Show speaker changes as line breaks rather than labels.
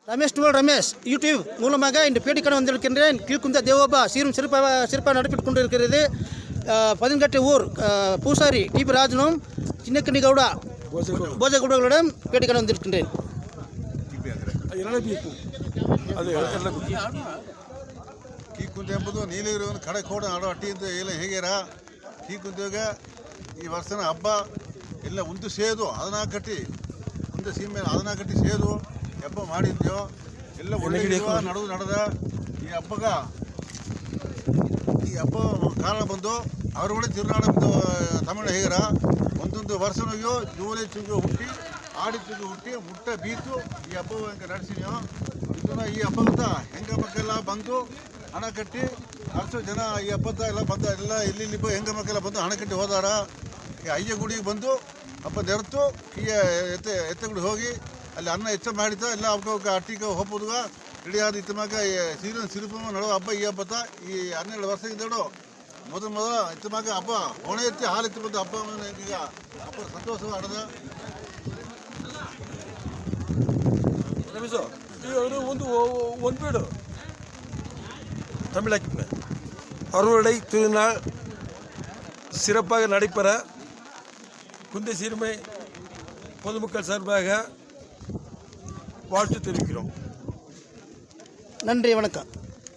Ramesh YouTube மூலமாக இந்த பேட்டிக்கான வந்திருக்கின்றேன். கீழ்குந்த தேவோபா சீரும் சிறப்பாக நடைபெற்றுக் கொண்டிருக்கிறது. 18 ஊர் பூசாரி டிபி ராஜனும் சின்னக்கண்ணி கவுடா போஜகவுடர்களுடன் பேட்டிக்கான வந்திருக்கின்றேன்.
ಕೀಕುಂದೆ ಎಂಬುದು ನೀಲಗಿರಿ ಕಡೆ ಕೋಡ ಆಡೋ ಅಟ್ಟಿಯಿಂದ ಎಲ್ಲ ಹೇಗ್ಯಾರ ಕೀಕುಂದಾಗ ಈ ವರ್ಷನ ಹಬ್ಬ ಎಲ್ಲ ಒಂದು ಸೇದು ಅದನ್ನ ಕಟ್ಟಿ ಒಂದು ಸೀಮೆ ಅದನ್ನ ಕಟ್ಟಿ ಸೇದು ಹಬ್ಬ ಮಾಡಿದ್ಯೋ ಎಲ್ಲ ಒಳ್ಳೆ ನಡೆದ ಈ ಹಬ್ಬಗ ಈ ಹಬ್ಬ ಕಾರಣ ಬಂದು ಅವ್ರ ಕೂಡ ತಿರುನಾಡ ತಮಿಳು ಹೇಗರ ಒಂದೊಂದು ವರ್ಷನಿಗೂ ಜೂಲೈ ತಿಂಗಳು ಹುಟ್ಟಿ ಆಡಿ ತಿಂಗಳು ಹುಟ್ಟಿ ಮುಟ್ಟ ಬೀತು ಈ ಹಬ್ಬ ಹೆಂಗೆ ನಡೆಸಿದ್ಯೋ ಇದನ್ನ ಈ ಹಬ್ಬದ ಹೆಂಗ ಮಕ್ಕಳೆಲ್ಲ ಬಂದು ಹಣ ಕಟ್ಟಿ ಅಷ್ಟು ಜನ ಈ ಹಬ್ಬದ ಎಲ್ಲ ಬಂದ ಎಲ್ಲ ಇಲ್ಲಿ ಹೆಂಗ ಮಕ್ಕಳೆಲ್ಲ ಬಂದು ಹಣ ಕಟ್ಟಿ ಹೋದಾರ ಈ ಅಯ್ಯ ಗುಡಿಗೆ ಬಂದು ಹಬ್ಬ ನೆರೆತು ಈ ಎತ್ತಗುಡಿಗೆ ಹೋಗಿ ಅಲ್ಲಿ ಅನ್ನ ಹೆಚ್ಚ ಮಾಡಿದ ಎಲ್ಲ ಹಬ್ಬಕ್ಕೆ ಅಟ್ಟಿಗೆ ಹೋಗ್ಬೋದುಗ ಇಡಿಯಾದ ಇತ್ತಮಾಗ ಸೀರಿನ ಸಿರುಪು ನಡುವ ಹಬ್ಬ ಈ ಹಬ್ಬದ ಈ 12 ವರ್ಷದಿಂದ ಮೊದಲ ಇತ್ತಮಾಗ ಹಬ್ಬ ಹೊಣೆ ಎತ್ತಿ ಹಾಲು ಎತ್ತಿ ಬಂದು ಹಬ್ಬ ಈಗ ಹಬ್ಬ ಸಂತೋಷ ಆಡದ
ಒಂದು வீடு தமிழாக்கிங்க அறுவடை திருநாள் சிறப்பாக நடைபெற குந்தை சிறுமை பொதுமக்கள் சார்பாக வாழ்த்து தெரிவிக்கிறோம்.
நன்றி, வணக்கம்.